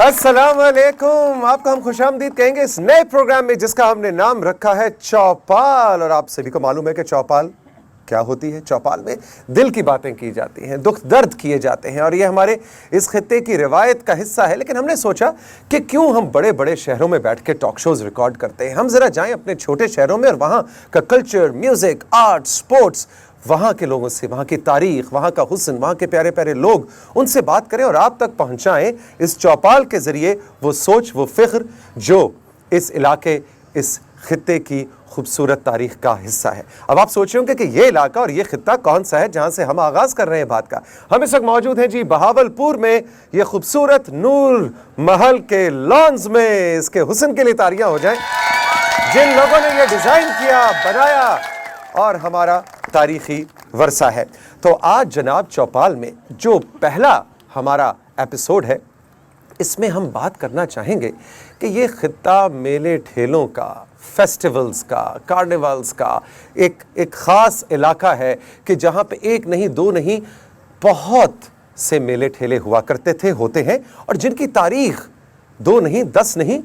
अस्सलाम वालेकुम, आपका हम खुशामदीद कहेंगे इस नए प्रोग्राम में जिसका हमने नाम रखा है चौपाल। और आप सभी को मालूम है कि चौपाल क्या होती है। चौपाल में दिल की बातें की जाती हैं, दुख दर्द किए जाते हैं और ये हमारे इस खित्ते की रिवायत का हिस्सा है। लेकिन हमने सोचा कि क्यों हम बड़े बड़े शहरों में बैठ के टॉक शोज रिकॉर्ड करते हैं, हम ज़रा जाएं अपने छोटे शहरों में और वहाँ का कल्चर, म्यूज़िक, आर्ट, स्पोर्ट्स, वहाँ के लोगों से, वहाँ की तारीख, वहाँ का हुस्न, वहाँ के प्यारे प्यारे लोग, उनसे बात करें और आप तक पहुँचाएं इस चौपाल के ज़रिए वो सोच, वो फ़िक्र जो इस इलाके, इस खित्ते की खूबसूरत तारीख का हिस्सा है। अब आप सोच रहे होंगे कि ये इलाका और ये खित्ता कौन सा है जहाँ से हम आगाज़ कर रहे हैं बात का। हम इस वक्त मौजूद हैं जी बहावलपुर में, ये खूबसूरत नूर महल के लॉन्स में। इसके हुस्न के लिए तालियां हो जाएं जिन लोगों ने ये डिज़ाइन किया, बनाया और हमारा तारीखी वर्सा है। तो आज जनाब चौपाल में जो पहला हमारा एपिसोड है, इसमें हम बात करना चाहेंगे कि ये खित्ता मेले ठेलों का, फेस्टिवल्स का, कार्निवल्स का एक ख़ास इलाका है कि जहाँ पे एक नहीं, दो नहीं, बहुत से मेले ठेले हुआ करते थे, होते हैं और जिनकी तारीख 2 नहीं, 10 नहीं,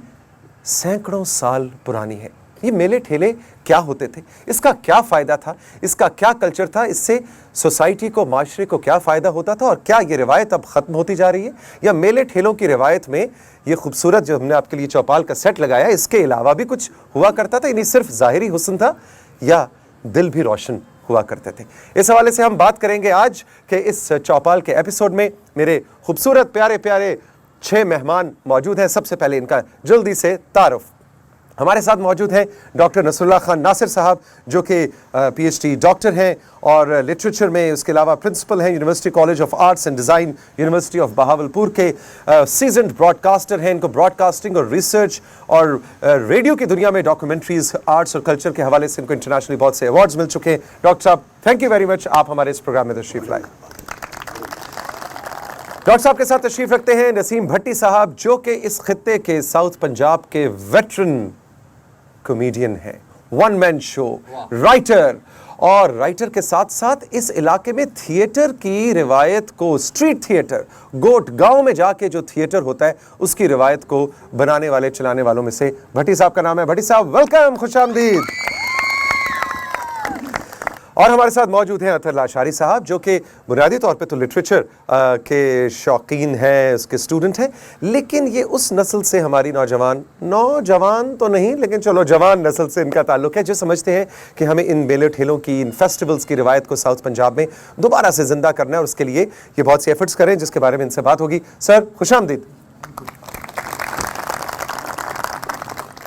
सैकड़ों साल पुरानी है। ये मेले ठेले क्या होते थे, इसका क्या फ़ायदा था, इसका क्या कल्चर था, इससे सोसाइटी को, माशरे को क्या फ़ायदा होता था और क्या ये रिवायत अब ख़त्म होती जा रही है, या मेले ठेलों की रिवायत में ये खूबसूरत जो हमने आपके लिए चौपाल का सेट लगाया इसके अलावा भी कुछ हुआ करता था, यानी सिर्फ ज़ाहिरी हुस्न था या दिल भी रोशन हुआ करते थे। इस हवाले से हम बात करेंगे आज के इस चौपाल के एपिसोड में। मेरे खूबसूरत प्यारे प्यारे 6 मेहमान मौजूद हैं। सबसे पहले इनका जल्दी से तारुफ। हमारे साथ मौजूद हैं डॉक्टर नसरुल्लाह खान नासिर साहब, जो कि PhD डॉक्टर हैं और लिटरेचर में, उसके अलावा प्रिंसिपल हैं university college of arts and design, university of Bahawalpur के। सीजन्ड ब्रॉडकास्टर हैं, इनको ब्रॉडकास्टिंग और रिसर्च और रेडियो की दुनिया में डॉक्यूमेंट्रीज़, आर्ट्स और कल्चर के हवाले से इनको इंटरनेशनली बहुत से अवार्ड्स मिल चुके हैं। डॉक्टर साहब, थैंक यू वेरी मच, आप हमारे इस प्रोग्राम में तशरीफ़ लाए। डॉक्टर साहब के साथ तशरीफ़ रखते हैं नसीम भट्टी साहब, जो कि इस खित्ते के साउथ पंजाब के वेटरन कॉमेडियन है, वन मैन शो, राइटर, और राइटर के साथ साथ इस इलाके में थिएटर की रिवायत को, स्ट्रीट थिएटर, गोट गांव में जाके जो थिएटर होता है उसकी रिवायत को बनाने वाले, चलाने वालों में से भट्टी साहब का नाम है। भट्टी साहब वेलकम, खुशामदीद। और हमारे साथ मौजूद हैं अतर लाशारी साहब, जो कि बुनियादी तौर पे तो लिटरेचर के शौकीन हैं, उसके स्टूडेंट हैं, लेकिन ये उस नस्ल से हमारी नौजवान तो नहीं, लेकिन चलो जवान नस्ल से इनका ताल्लुक़ है, जो समझते हैं कि हमें इन मेले ठेलों की, इन फेस्टिवल्स की रिवायत को साउथ पंजाब में दोबारा से ज़िंदा करना है और उसके लिए ये बहुत सी एफर्ट्स करें, जिसके बारे में इनसे बात होगी। सर खुशामदीद।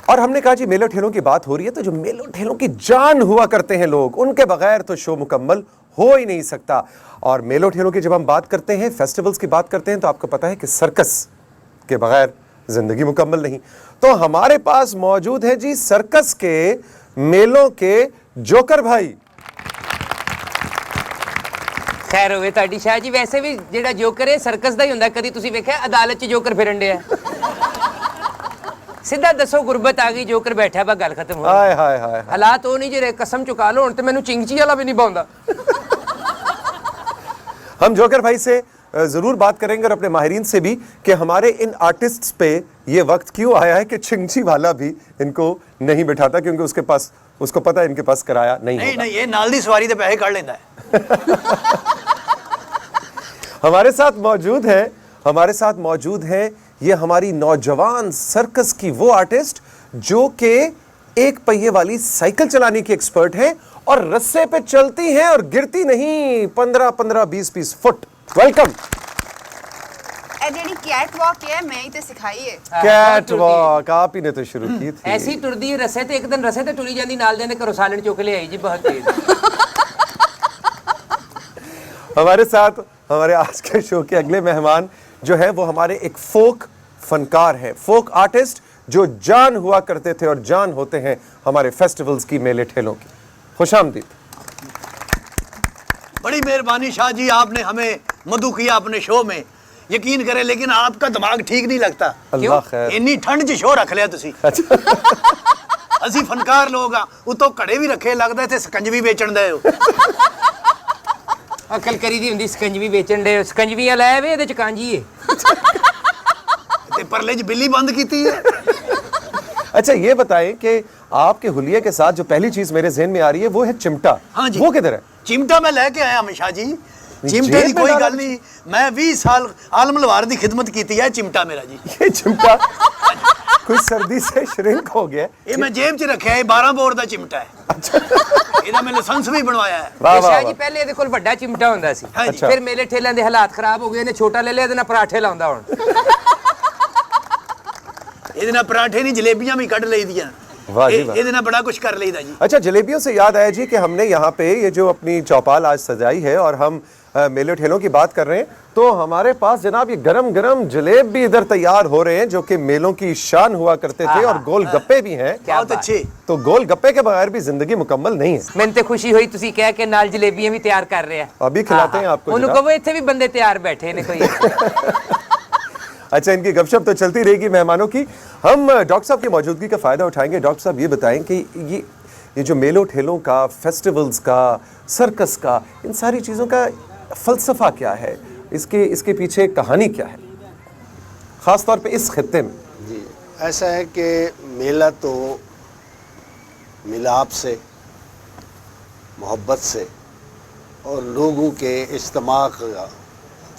और हमने कहा जी मेलों ठेलों की बात हो रही है, तो जो मेलों ठेलों की जान हुआ करते हैं लोग, उनके बगैर तो शो मुकम्मल हो ही नहीं सकता। और मेलों ठेलों की जब हम बात करते हैं, फेस्टिवल्स की बात करते हैं, तो आपको पता है कि सर्कस के बगैर ज़िंदगी मुकम्मल नहीं। तो हमारे पास मौजूद है जी सर्कस के मेलों के जोकर भाई। खैर होवे ताड़ी शाह जी, वैसे भी जेड़ा जोकर है सर्कस दा ही हुंदा। कदी तुसी वेख्या अदालत च जोकर फिरन डे सीधा दसो गुरबत आ गई, जोकर बैठा बा, गल खत्म हो गई। हाय हाय हाय। हालात वो नहीं जे कसम चुका लो, हुण ते मैनू चिंगची वाला भी नहीं पाउंदा। हम जोकर भाई से ज़रूर बात करेंगे और अपने माहिरीन से भी कि हमारे इन आर्टिस्ट्स पे ये वक्त क्यों आया है कि चिंगची वाला भी इनको नहीं बिठाता, क्योंकि उसके पास, उसको पता है इनके पास किराया नहीं होगा। नहीं, ये नाल दी सवारी दे पैसे काट लेंदा है। हमारे साथ मौजूद है ये हमारी नौजवान सर्कस की वो आर्टिस्ट जो कि एक पहिए वाली साइकिल चलाने की एक्सपर्ट हैं और रस्से पे चलती हैं और गिरती नहीं, 15-15, 20-20 फुट। वेलकम। जेडी कैट वॉक है, मैं ही तो सिखाई है। कैट वॉक आप ही ने तो शुरू की थी। ऐसी टुरदी है रस्से ते, एक दिन रस्से ते टुरी जांदी, नाल दे घरों सालन चुक ले आई जी, बहुत तेज। हमारे साथ हमारे आज के शो के अगले मेहमान जो है वो हमारे एक फोक फनकार हैं, फोक आर्टिस्ट, जो जान हुआ करते थे और जान होते हैं हमारे फेस्टिवल्स की, मेले ठेलों की। खुशामदीद। बड़ी मेहरबानी शाह जी, आपने हमें मधु किया अपने शो में। यकीन करें, लेकिन आपका दिमाग ठीक नहीं लगता। अल्लाह खैर। इन्नी ठंड च शो रख लिया तुसी। असी फनकार लोग आ, उतो घड़े भी रखे, लगदा इत्थे सकंजवी बेचण दे हो। अकल करी दी हुंदी, सकंजवी बेचण दे, सकंजवी लै वे, इहदे च कांजी है। ते परले च बिल्ली बंद की है। अच्छा ये बताएं कि आपके हुलिये के साथ जो पहली चीज मेरे जहन में आ रही है वो है चिमटा। हाँ जी। वो किधर है? चिमटा मैं लेके आया हमेशा जी, चिमटे जेब की में कोई डाला? गल नहीं। मैं 20 साल आलम लवार की खिदमत की है, चिमटा मेरा जी। ये चिमटा कोई सर्दी से श्रिंक हो गया। ये मैं जेब च रखा है, 12 बोर का चिमटा है। अच्छा ਇਹਦਾ ਮੈਂ ਲਾਇਸੈਂਸ ਵੀ ਬਣਵਾਇਆ ਹੈ। वाह वाह ਸ਼ਾਹ ਜੀ वाह। ਪਹਿਲੇ ਇਹਦੇ ਕੋਲ ਵੱਡਾ ਚਿਮਟਾ ਹੁੰਦਾ ਸੀ, ਹਾਂਜੀ। ਫਿਰ ਮੇਲੇ ਠੇਲਿਆਂ ਦੇ ਹਾਲਾਤ ਖਰਾਬ ਹੋ ਗਏ, ਇਹਨੇ ਛੋਟਾ ਲੈ ਲਿਆ, ਇਹਦੇ ਨਾਲ ਪਰਾਠੇ ਲਾਉਂਦਾ ਹੁਣ। ਇਹਦੇ ਨਾਲ ਪਰਾਠੇ ਨਹੀਂ ਜਲੇਬੀਆਂ ਵੀ ਕੱਢ ਲਈਦੀਆਂ। वाह जी वाह। ਇਹਦੇ ਨਾਲ बड़ा कुछ कर ਲਈਦਾ जी। अच्छा जलेबियों से याद आया जी कि हमने यहाँ पे ये जो अपनी चौपाल आज सजाई है और हम मेले ठेलों की बात कर रहे हैं, तो हमारे पास जनाब ये गरम गरम जलेब भी इधर तैयार हो रहे हैं जो कि मेलों की शान हुआ करते थे, और गोल गप्पे भी हैं। क्या बहुत बात। अच्छे। तो गोल गप्पे के बगैर भी जिंदगी मुकम्मल नहीं है। ਮੈਨੂੰ ਤੇ ਖੁਸ਼ੀ ਹੋਈ ਤੁਸੀਂ ਕਹਿ ਕੇ ਨਾਲ ਜਲੇਬੀਆਂ ਵੀ ਤਿਆਰ ਕਰ ਰਹੇ ਆ। अभी खिलाते हैं आपको ਉਹਨੂੰ जनाब। ਕਹੋ ਇੱਥੇ ਵੀ ਬੰਦੇ ਤਿਆਰ ਬੈਠੇ ਨੇ ਕੋਈ। अच्छा इनकी गपशप तो चलती रहेगी मेहमानों की। हम डॉक्टर साहब की मौजूदगी का फ़ायदा उठाएंगे। डॉक्टर साहब ये बताएं कि ये जो मेलों ठेलों का, फेस्टिवल्स का, सर्कस का, इन सारी चीज़ों का फ़लसफ़ा क्या है, इसके पीछे कहानी क्या है, ख़ास तौर पे इस खित्ते में? जी, ऐसा है कि मेला तो मिलाप से, मोहब्बत से और लोगों के इज्तिमा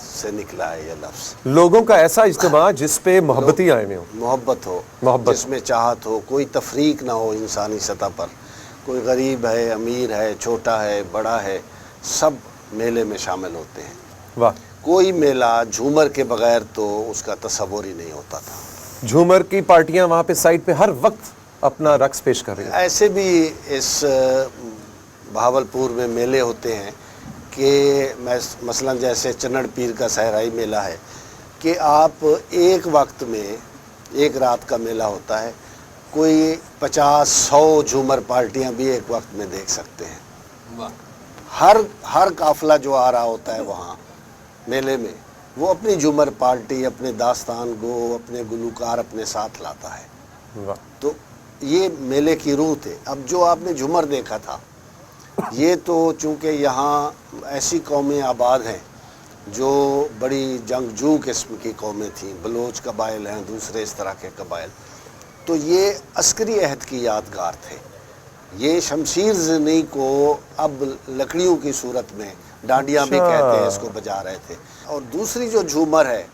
से निकला है ये लफ्ज़। लोगों का ऐसा इज्तिमा जिस पे मोहब्बती आए हुए हों, मोहब्बत हो, मोहब्बत। जिसमें चाहत हो, कोई तफरीक ना हो इंसानी सतह पर। कोई गरीब है, अमीर है, छोटा है, बड़ा है, सब मेले में शामिल होते हैं। वाह। कोई मेला झूमर के बगैर तो उसका तसव्वुर ही नहीं होता था। झूमर की पार्टियाँ वहाँ पे साइड पे हर वक्त अपना रक्स पेश कर रही हैं। ऐसे भी इस बहावलपुर में मेले होते हैं कि मसलन जैसे चन्नड़ पीर का सहराई मेला है कि आप एक वक्त में, एक रात का मेला होता है, कोई 50-100 झूमर पार्टियां भी एक वक्त में देख सकते हैं। हर काफिला जो आ रहा होता है वहाँ मेले में, वो अपनी झूमर पार्टी, अपने दास्तान गो, अपने गुलूकार अपने साथ लाता है। वाह। तो ये मेले की रूह थे। अब जो आपने झूमर देखा था, ये तो चूँकि यहाँ ऐसी कौमें आबाद हैं जो बड़ी जंगजू किस्म की कौमें थीं, बलोच कबाइल हैं, दूसरे इस तरह के कबाइल, तो ये अस्करी अहद की यादगार थे। ये शमशीर ज़नी को अब लकड़ियों की सूरत में, डांडियाँ भी अच्छा। कहते हैं, इसको बजा रहे थे। और दूसरी जो झूमर है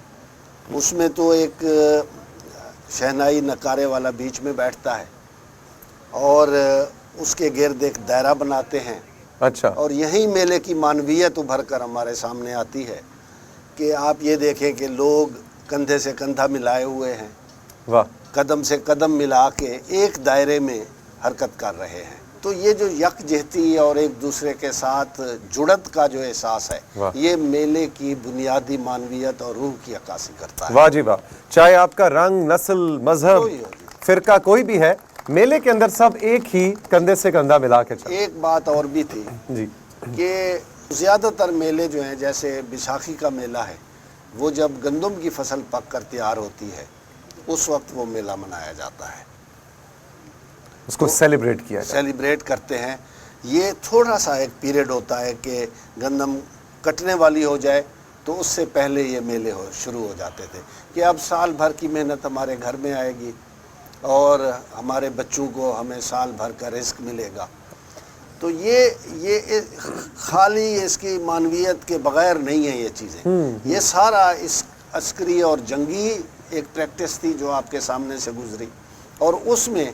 उसमें तो एक शहनाई नकारे वाला बीच में बैठता है और उसके गिर्द एक दायरा बनाते हैं। अच्छा। और यही मेले की मानवीयत उभर कर हमारे सामने आती है कि आप ये देखें कि लोग कंधे से कंधा मिलाए हुए हैं, वाह। कदम से कदम मिला के एक दायरे में हरकत कर रहे हैं। तो ये जो यकजहती और एक दूसरे के साथ जुड़त का जो एहसास वाह। है, ये मेले की बुनियादी मानवीयत और रूह की अक्कासी करता है। वाह जी वाह। चाहे आपका रंग, नस्ल, मजहब, कोई हो जी। फिरका कोई भी है, मेले के अंदर सब एक ही कंधे से कंधा मिला के चलते एक बात और भी थी जी। कि ज़्यादातर मेले जो हैं, जैसे बैसाखी का मेला है, वो जब गंदम की फसल पक कर तैयार होती है उस वक्त वो मेला मनाया जाता है, उसको सेलिब्रेट किया जाए। सेलिब्रेट करते हैं। ये थोड़ा सा एक पीरियड होता है कि गंदम कटने वाली हो जाए, तो उससे पहले ये मेले शुरू हो जाते थे कि अब साल भर की मेहनत हमारे घर में आएगी और हमारे बच्चों को हमें साल भर का रिस्क मिलेगा। तो ये खाली इसकी मानवियत के बगैर नहीं है ये चीज़ें। ये सारा इस अस्करी और जंगी एक प्रैक्टिस थी जो आपके सामने से गुजरी, और उसमें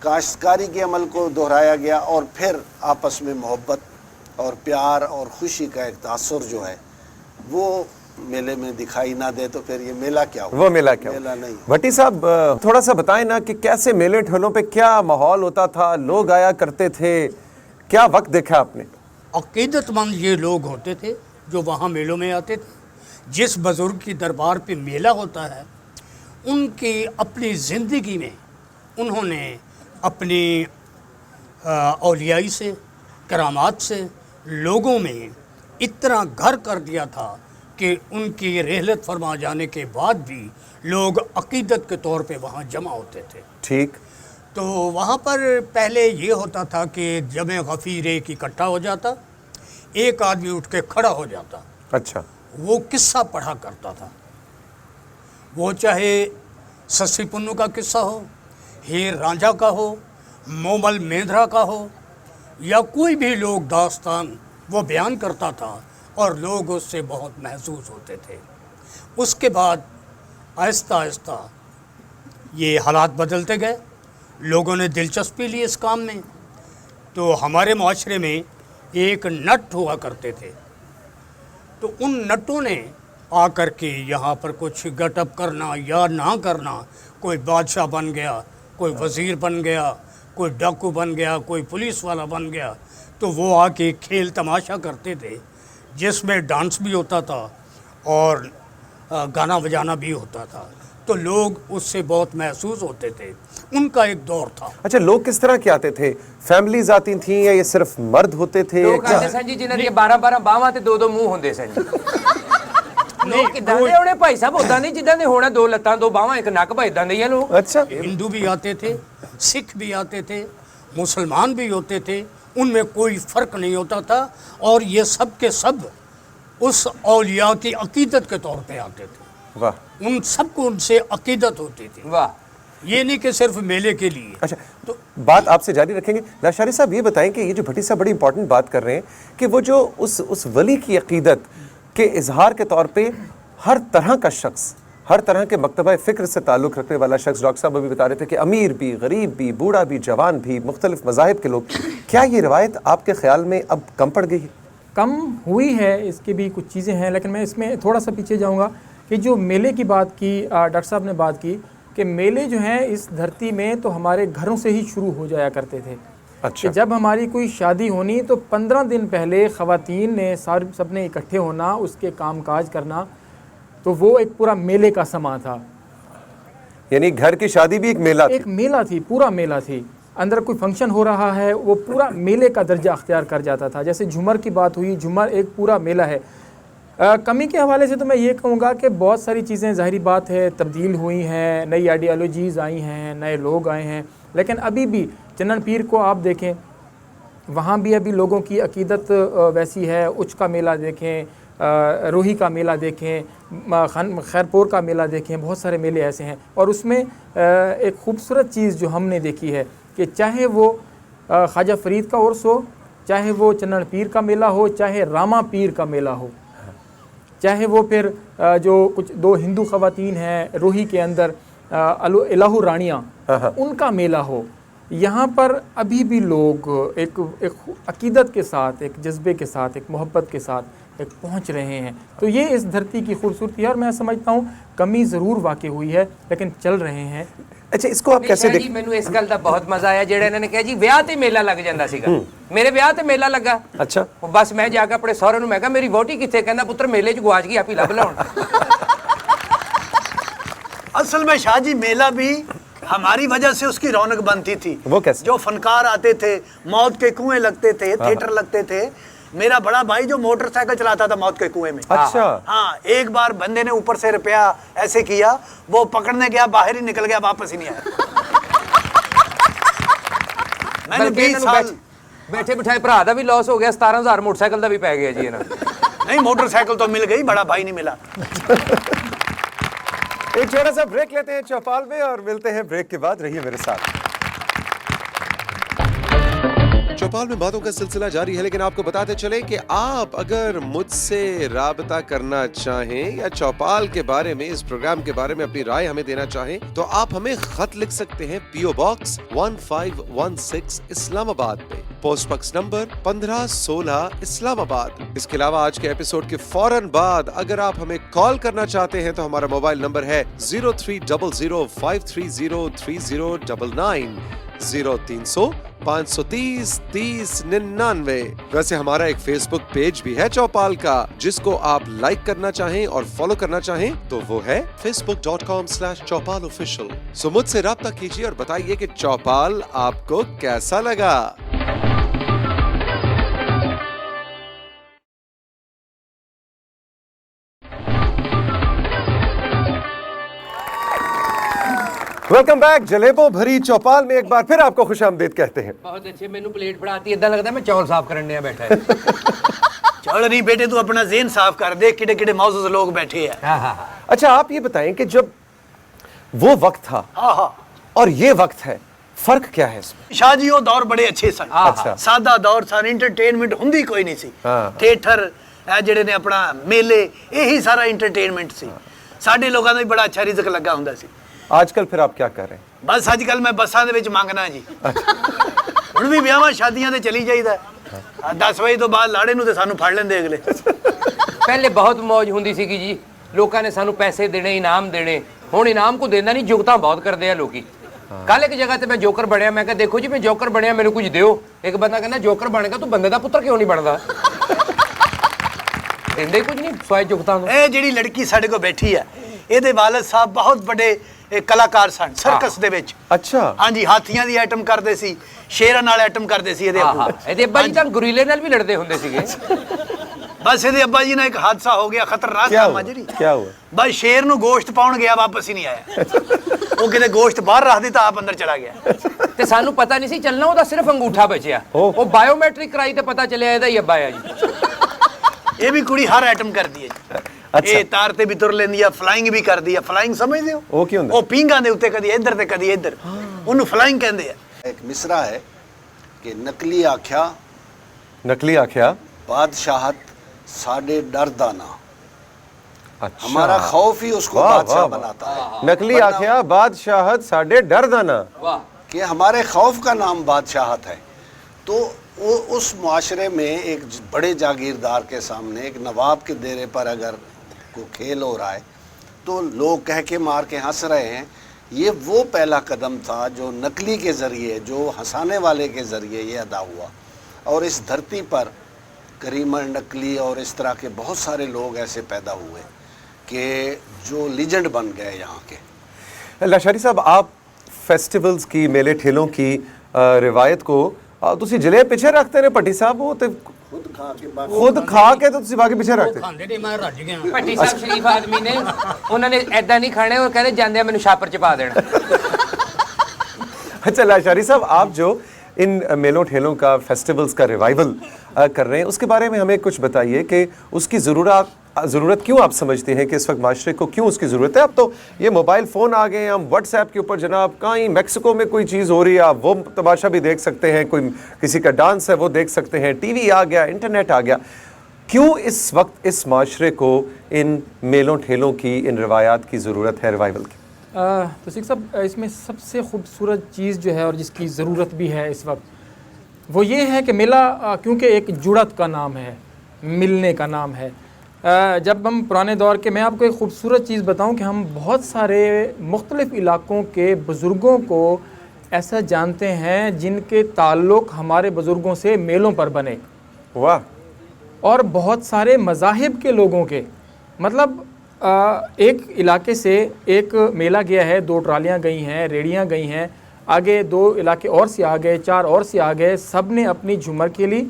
काश्तकारी के अमल को दोहराया गया, और फिर आपस में मोहब्बत और प्यार और खुशी का एक तासुर जो है वो मेले में दिखाई ना दे तो फिर ये मेला क्या हुआ? वो मेला क्या मेला नहीं। भट्टी साहब थोड़ा सा बताएं ना कि कैसे मेले ठेलों पे क्या माहौल होता था, लोग आया करते थे, क्या वक्त देखा आपने? अकीदतमंद ये लोग होते थे जो वहाँ मेलों में आते थे। जिस बुज़ुर्ग की दरबार पे मेला होता है, उनकी अपनी ज़िंदगी में उन्होंने अपनी औलियाई से, करामात से लोगों में इतना घर कर दिया था कि उनकी रहलत फरमा जाने के बाद भी लोग अकीदत के तौर पे वहाँ जमा होते थे। ठीक। तो वहाँ पर पहले ये होता था कि जमे गफ़ीर एक इकट्ठा हो जाता, एक आदमी उठ के खड़ा हो जाता, अच्छा। वो किस्सा पढ़ा करता था। वो चाहे सस्सी पुन्नू का किस्सा हो, हीर रांझा का हो, मोमल मेंढरा का हो, या कोई भी लोग दास्तान वो बयान करता था और लोग उससे बहुत महसूस होते थे। उसके बाद आहिस्ता आहिस्ता ये हालात बदलते गए, लोगों ने दिलचस्पी ली इस काम में। तो हमारे माशरे में एक नट हुआ करते थे, तो उन नटों ने आकर के यहाँ पर कुछ गटअप करना या ना करना, कोई बादशाह बन गया, कोई वज़ीर बन गया, कोई डाकू बन गया, कोई पुलिस वाला बन गया, तो वो आके खेल तमाशा करते थे जिसमें डांस भी होता था और गाना बजाना भी होता था। तो लोग उससे बहुत महसूस होते थे, उनका एक दौर था। अच्छा, लोग किस तरह के आते थे? फैमिलीज आती थी या ये सिर्फ मर्द होते थे? ਲੋਕ ਆਉਂਦੇ ਸਨ ਜੀ ਜਿਨ੍ਹਾਂ ਦੀਆਂ 12-12 ਬਾਹਾਂ ਤੇ 2-2 ਮੂੰਹ ਹੁੰਦੇ ਸਨ ਜੀ। ਲੋਕ ਕਿਦਾਂ ਦੇ ਹੋਣੇ ਭਾਈ ਸਾਹਿਬ? ਉਦਾਂ ਨਹੀਂ ਜਿੱਦਾਂ ਦੇ ਹੋਣਾ, 2 ਲੱਤਾਂ 2 ਬਾਹਾਂ 1 ਨੱਕ ਭਾਈ ਇਦਾਂ ਦੇ ਹੀ ਆ ਲੋਕ। अच्छा, हिंदू भी आते थे, सिख भी आते थे, मुसलमान भी होते थे, उनमें कोई फ़र्क नहीं होता था। और ये सब के सब उस औलिया की अकीदत के तौर पे आते थे। वाह। उन सबको उनसे अकीदत होती थी, ਵਾਹ, ये नहीं कि सिर्फ मेले के लिए। अच्छा, तो बात आपसे जारी रखेंगे। लाशारी साहब, ये बताएं कि ये जो भट्टी साहब बड़ी इंपॉर्टेंट बात कर रहे हैं कि वो जो उस वली की अकीदत के इजहार के तौर पे हर तरह का शख्स, हर तरह के मकतबा फ़िक्र से ताल्लुक़ रखने वाला शख्स, डॉक्टर साहब अभी बता रहे थे कि अमीर भी, गरीब भी, बूढ़ा भी, जवान भी, मुख्तलिफ मज़ाहिब के लोग, क्या ये रवायत आपके ख़्याल में अब कम पड़ गई है? कम हुई है, इसकी भी कुछ चीज़ें हैं, लेकिन मैं इसमें थोड़ा सा पीछे जाऊंगा कि जो मेले की बात की डॉक्टर साहब ने बात की कि मेले जो हैं इस धरती में तो हमारे घरों से ही शुरू हो जाया करते थे। अच्छा। कि जब हमारी कोई शादी होनी तो 15 दिन पहले ख़वातीन ने सब ने इकट्ठे होना, उसके काम काज करना, तो वो एक पूरा मेले का समा था। यानी घर की शादी भी एक मेला एक मेला थी, पूरा मेला थी। अंदर कोई फंक्शन हो रहा है, वो पूरा मेले का दर्जा अख्तियार कर जाता था। जैसे झूमर की बात हुई, झूमर एक पूरा मेला है। कमी के हवाले से तो मैं ये कहूँगा कि बहुत सारी चीज़ें ज़ाहिरी बात है तब्दील हुई हैं, नई आइडियालॉजीज़ आई हैं, नए लोग आए हैं, लेकिन अभी भी चन्नन पीर को आप देखें, वहाँ भी अभी लोगों की अकीदत वैसी है। उच का मेला देखें, रोही का मेला देखें, खैरपुर का मेला देखें, बहुत सारे मेले ऐसे हैं। और उसमें एक ख़ूबसूरत चीज़ जो हमने देखी है कि चाहे वो ख्वाजा फरीद का उर्स हो, चाहे वो चन्नन पीर का मेला हो, चाहे रामा पीर का मेला हो, चाहे वो फिर जो कुछ 2 हिंदू ख़वातीन हैं रोही के अंदर इलाहू रानियाँ, उनका मेला हो, यहाँ पर अभी भी लोग एक अकीदत के साथ, एक जज्बे के साथ, एक मोहब्बत के साथ एक पहुँच रहे हैं। तो ये इस धरती की खूबसूरती है और मैं समझता हूँ कमी ज़रूर वाक़ई हुई है, लेकिन चल रहे हैं। अच्छा, इसको आप कैसे ਜੀ ਮੈਨੂੰ ਇਸ ਗੱਲ ਦਾ ਬਹੁਤ ਮਜ਼ਾ ਆਇਆ ਜਿਹੜਾ ਇਹਨਾਂ ਨੇ ਕਿਹਾ ਜੀ ਵਿਆਹ ਤੇ ਮੇਲਾ ਲੱਗ ਜਾਂਦਾ ਸੀਗਾ। ਮੇਰੇ ਵਿਆਹ ਤੇ ਮੇਲਾ ਲੱਗਾ। अच्छा, ਉਹ ਬਸ ਮੈਂ ਜਾ ਕੇ ਆਪਣੇ ਸਹੁਰੇ ਨੂੰ ਮੈਂ ਕਿਹਾ ਮੇਰੀ ਵਹੁਟੀ ਕਿੱਥੇ? ਕਹਿੰਦਾ ਪੁੱਤਰ ਮੇਲੇ 'ਚ ਗਵਾਚ ਗਈ, ਆਪੀ ਲੱਭ ਲਾਉਣ। असल में शाह जी मेला भी हमारी वजह से उसकी रौनक बनती थी। वो कैसे? जो फनकार आते थे, मौत के कुएं लगते थे, थिएटर लगते थे। मेरा बड़ा भाई जो मोटरसाइकिल चलाता था मौत के कुएं में। अच्छा। हाँ, एक बार बंदे ने ऊपर से रुपया ऐसे किया, वो पकड़ने गया, बाहर ही निकल गया, वापस ही नहीं आया। मैंने ਬਲਕਿ 20 ਇਹਨਾਂ ਨੂੰ साल ਬੈਠੇ ਬਿਠਾਏ ਭਰਾ ਦਾ ਵੀ ਲਾਸ ਹੋ ਗਿਆ, 17,000 ਮੋਟਰਸਾਈਕਲ ਦਾ ਵੀ ਪੈ ਗਿਆ ਜੀ ਇਹਨਾਂ ਨੂੰ। नहीं, मोटरसाइकिल तो मिल गई, बड़ा भाई नहीं मिला। एक छोटा सा ब्रेक लेते हैं चौपाल में और मिलते हैं ब्रेक के बाद। रहिए मेरे साथ। चौपाल में बातों का सिलसिला जारी है, लेकिन आपको बताते चले कि आप अगर मुझसे राबता करना चाहें या चौपाल के बारे में, इस प्रोग्राम के बारे में अपनी राय हमें देना चाहें, तो आप हमें खत लिख सकते हैं PO Box 1516 इस्लामाबाद में, पोस्ट बॉक्स नंबर 1516 इस्लामाबाद। इसके अलावा आज के एपिसोड के फौरन बाद अगर आप हमें कॉल करना चाहते हैं तो हमारा मोबाइल नंबर है 0300530309 0300 530 3099। वैसे हमारा एक फेसबुक पेज भी है चौपाल का, जिसको आप लाइक करना चाहें और फॉलो करना चाहें तो वो है facebook.com/चौपालofficial। सो मुझसे राब्ता कीजिए और बताइए कि चौपाल आपको कैसा लगा। Welcome back. जलेबों भरी चौपाल में एक बार फिर आपको खुशामदीद कहते हैं। ਬਹੁਤ ਅੱਛੇ, ਮੈਨੂੰ ਪਲੇਟ ਫੜਾਤੀ, ਇਦਾਂ ਲੱਗਦਾ ਮੈਂ ਚੌਲ ਸਾਫ਼ ਕਰਨ ਡਿਆ ਬੈਠਾ ਹੈ। चल नहीं बेटे, तू अपना ज़हन साफ कर दे, किड़े किड़े मौजूद लोग बैठे हैं। हाँ हाँ हाँ। अच्छा, आप ये बताएं कि जब وہ وقت تھا ہاں ہاں اور یہ وقت ہے, فرق کیا ہے اس میں؟ شاہ جی وہ دور بڑے اچھے سن, اچھا. سادہ دور سن, انٹرٹینمنٹ ہوندی کوئی نہیں سی, ہاں. تھیٹر جڑے نے اپنا میلے یہی سارا انٹرٹینمنٹ سی. ساڈے لوگاں دا بھی بڑا اچھا رزق لگا ہوندا سی. آج کل پھر آپ کیا کر رہے ہیں؟ بس اج کل میں بساں دے وچ مانگنا جی, ہن بھی بیاواں شادیاں تے چلی جائیدا 10 ਵਜੇ ਤੋਂ ਬਾਅਦ ਲਾੜੇ ਨੂੰ ਤੇ ਸਾਨੂੰ ਫੜ ਲੈਂਦੇ ਅਗਲੇ. ਪਹਿਲੇ ਬਹੁਤ ਮौज ਹੁੰਦੀ ਸੀਗੀ ਜੀ, ਲੋਕਾਂ ਨੇ ਸਾਨੂੰ ਪੈਸੇ ਦੇਣੇ, ਇਨਾਮ ਦੇਣੇ. ਹੁਣ ਇਨਾਮ ਕੋ ਦੇਣਾ ਨਹੀਂ, ਜੁਗਤਾਂ ਬਹੁਤ ਕਰਦੇ ਆ ਲੋਕੀ. ਕੱਲ ਇੱਕ ਜਗ੍ਹਾ ਤੇ ਮੈਂ ਜੋਕਰ ਬਣਿਆ, ਮੈਂ ਕਿਹਾ ਦੇਖੋ ਜੀ ਮੈਂ ਜੋਕਰ ਬਣਿਆ, ਮੈਨੂੰ ਕੁਝ ਦਿਓ. ਇੱਕ ਬੰਦਾ ਕਹਿੰਦਾ ਜੋਕਰ ਬਣ ਗਿਆ, ਤੂੰ ਬੰਦੇ ਦਾ ਪੁੱਤਰ ਕਿਉਂ ਨਹੀਂ ਬਣਦਾ? ਦਿੰਦੇ ਕੁਝ ਨਹੀਂ ਸਵਾਏ ਜੁਗਤਾਂ ਤੋਂ. ਇਹ ਜਿਹੜੀ ਲੜਕੀ ਸਾਡੇ ਕੋਲ ਬੈਠੀ ਹੈ, ਇਹਦੇ ਵਾਲਦ ਸਾਹਿਬ ਬਹੁਤ ਵੱਡੇ ਕਲਾਕਾਰ ਸਨ ਸਰਕਸ ਦੇ ਵਿੱਚ. ਅੱਛਾ. ਹਾਂਜੀ, ਹਾਥੀਆਂ ਦੀ ਆਈਟਮ ਕਰਦੇ ਸੀ, ਸ਼ੇਰਾਂ ਨਾਲ ਆਈਟਮ ਕਰਦੇ ਸੀ ਇਹਦੇ ਅੱਬੂ. ਇਹਦੇ ਅੱਬਾ ਜੀ ਤਾਂ ਗੁਰੀਲੇ ਨਾਲ ਵੀ ਲੜਦੇ ਹੁੰਦੇ ਸੀਗੇ. ਬਸ ਇਹਦੇ ਅੱਬਾ ਜੀ ਨਾਲ ਇੱਕ ਹਾਦਸਾ ਹੋ ਗਿਆ, ਖਤਰਨਾਕ क्या ਕੰਮ हुआ? ਆ ਜਿਹੜੀ. क्या हुआ? ਬਸ ਸ਼ੇਰ ਨੂੰ ਗੋਸ਼ਤ ਪਾਉਣ ਗਿਆ, ਵਾਪਸ ਹੀ ਨਹੀਂ ਆਇਆ. ਉਹ ਕਿਤੇ ਗੋਸ਼ਤ ਬਾਹਰ ਰੱਖ ਦਿੱਤਾ, ਆਪ ਅੰਦਰ ਚਲਾ ਗਿਆ. ਤੇ ਸਾਨੂੰ ਪਤਾ ਨਹੀਂ ਸੀ ਚੱਲਣਾ, ਉਹਦਾ ਸਿਰਫ ਅੰਗੂਠਾ ਬਚਿਆ. ਉਹ ਬਾਇਓਮੈਟ੍ਰਿਕ ਕਰਾਈ ਤੇ ਪਤਾ ਚੱਲਿਆ ਇਹਦਾ ਹੀ ਅੱਬਾ ਆ ਜੀ. ਇਹ ਵੀ ਕੁੜੀ ਹਰ ਆਈਟਮ ਕਰਦੀ ਹੈ ਜੀ. ਇਹ ਤਾਰ ਤੇ ਵੀ ਤੁਰ ਲੈਂਦੀ ਆ, ਫਲਾਈਂਗ ਵੀ ਕਰਦੀ ਆ. ਫਲਾਈਂਗ ਸਮਝਦੇ ਹੋ? ਉਹ ਕੀ ਹੁੰਦਾ? ਉਹ ਪੀਂਘਾਂ ਦੇ ਉੱਤੇ ਕਦੀ ਇੱਧਰ ਤੇ ਕਦੀ ਇੱਧਰ, ਉਹਨੂੰ ਫਲਾਈਂਗ ਕਹਿੰਦੇ ਆ. एक मिसरा है कि नकली आख्या नकली आख्या बादशाहत साढ़े डरदाना. अच्छा. हमारा खौफ ही उसको वाह, बादशाह वाह, वाह. बनाता है. नकली आख्या बादशाहत साढ़े डरदाना. ਵਾਹ. कि हमारे खौफ का नाम बादशाहत है. तो वो उस मुआशरे में एक बड़े जागीरदार के सामने एक नवाब के डेरे पर अगर कोई खेल हो रहा है तो लोग कह के मार के हंस रहे हैं. ये वो पहला कदम था जो नकली के ज़रिए, जो हंसाने वाले के ज़रिए ये अदा हुआ. और इस धरती पर करीमन, नकली और इस तरह के बहुत सारे लोग ऐसे पैदा हुए कि जो लीजेंड बन गए यहाँ के. लाशारी साहब, आप फेस्टिवल्स की, मेले ठेलों की रिवायत को ਤੁਸੀਂ ਜਿਲੇ ਪਿੱਛੇ ਰੱਖਦੇ ਨੇ ਭੱਟੀ ਸਾਹਿਬ, ਉਹ ਤੇ ਖੁਦ ਖਾ ਕੇ ਤੇ ਤੁਸੀਂ ਬਾਕੀ ਪਿੱਛੇ ਰੱਖਦੇ? ਖਾਂਦੇ ਨੇ, ਮੈਂ ਰੱਜ ਗਿਆ. ਭੱਟੀ ਸਾਹਿਬ ਸ਼ਰੀਫ ਆਦਮੀ ਨੇ, ਉਹਨਾਂ ਨੇ ਐਦਾਂ ਨਹੀਂ ਖਾਣੇ, ਉਹ ਕਹਿੰਦੇ ਜਾਂਦੇ ਆ ਮੈਨੂੰ ਛਾਪਰ ਚ ਪਾ ਦੇਣਾ. अच्छा लाशारी साहब, आप जो इन मेलों ठेलों का, फेस्टिवल्स का रिवाइवल कर रहे हैं, उसके बारे में हमें कुछ बताइए कि उसकी ज़रूरत क्यों आप समझते हैं कि इस वक्त माशरे को क्यों उसकी ज़रूरत है? अब तो ये मोबाइल फ़ोन आ गए हैं, हम व्हाट्सएप के ऊपर जनाब कहीं मैक्सिको में कोई चीज़ हो रही है, आप वो तमाशा भी देख सकते हैं, कोई किसी का डांस है वो देख सकते हैं, टीवी आ गया, इंटरनेट आ गया. क्यों इस वक्त इस माशरे को इन मेलों ठेलों की, इन रिवायात की ज़रूरत है, रिवाइवल की? तो सिख साहब, इसमें सबसे खूबसूरत चीज़ जो है और जिसकी ज़रूरत भी है इस वक्त, वो ये है कि मेला क्योंकि एक जुड़त का नाम है, मिलने का नाम है. जब हम पुराने दौर के, मैं आपको एक ख़ूबसूरत चीज़ बताऊं कि हम बहुत सारे मुख्तलिफ़ इलाक़ों के बुज़ुर्गों को ऐसा जानते हैं जिनके ताल्लुक़ हमारे बुज़ुर्गों से मेलों पर बने. वाह. और बहुत सारे मज़ाहिब के लोगों के, मतलब एक इलाके से एक मेला गया है, 2 ट्रालियाँ गई हैं, रेडियाँ गई हैं, आगे 2 इलाके और से आ गए, 4 और से आ गए, सब ने अपनी झूमर खेली.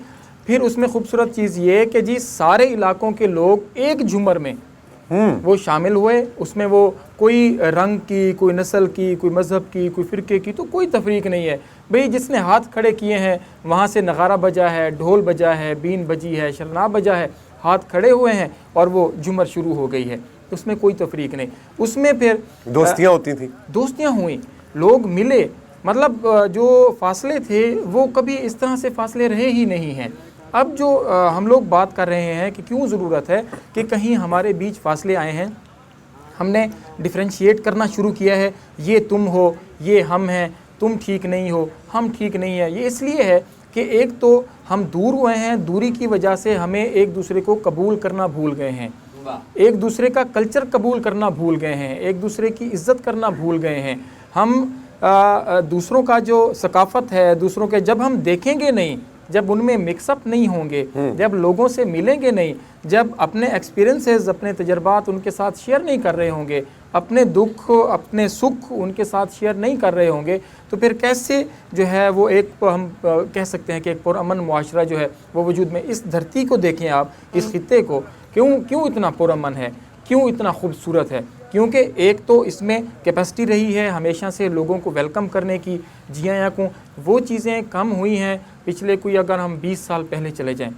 फिर उसमें खूबसूरत चीज़ ये है कि जी सारे इलाकों के लोग एक झूमर में वो शामिल हुए. उसमें वो कोई रंग की, कोई नस्ल की, कोई मज़हब की, कोई फ़िरके की तो कोई तफरीक नहीं है. भाई जिसने हाथ खड़े किए हैं, वहाँ से नगारा बजा है, ढोल बजा है, बीन बजी है, शरनाब बजा है, हाथ खड़े हुए हैं और वो झूमर शुरू हो गई है. उसमें कोई तफरीक नहीं. उसमें फिर दोस्तियाँ होती थी, दोस्तियाँ हुई, लोग मिले. मतलब जो फासले थे वो कभी इस तरह से फासले रहे ही नहीं हैं. अब जो हम लोग बात कर रहे हैं कि क्यों ज़रूरत है कि कहीं हमारे बीच फासले आए हैं, हमने डिफ्रेंशिएट करना शुरू किया है, ये तुम हो, ये हम हैं, तुम ठीक नहीं हो, हम ठीक नहीं है. ये इसलिए है कि एक तो हम दूर हुए हैं, दूरी की वजह से हमें एक दूसरे को कबूल करना भूल गए हैं, एक दूसरे का कल्चर कबूल करना भूल गए हैं, एक दूसरे की इज़्ज़त करना भूल गए हैं. हम दूसरों का जो सकाफ़त है, दूसरों के जब हम देखेंगे नहीं, जब उनमें मिक्सअप नहीं होंगे, जब लोगों से मिलेंगे नहीं, जब अपने एक्सपीरियंसेस, अपने तजर्बात उनके साथ शेयर नहीं कर रहे होंगे, अपने दुख, अपने सुख उनके साथ शेयर नहीं कर रहे होंगे, तो फिर कैसे जो है वो एक, हम कह सकते हैं कि एक पुरअमन मुआशरा जो है वो वजूद में. इस धरती को देखें आप, इस खित्ते को, क्यों इतना पुरअमन है, क्यों इतना खूबसूरत है? क्योंकि एक तो इसमें कैपेसिटी रही है हमेशा से लोगों को वेलकम करने की, जियाँ या को वो चीज़ें कम हुई हैं पिछले कोई, अगर हम 20 साल पहले चले जाएं,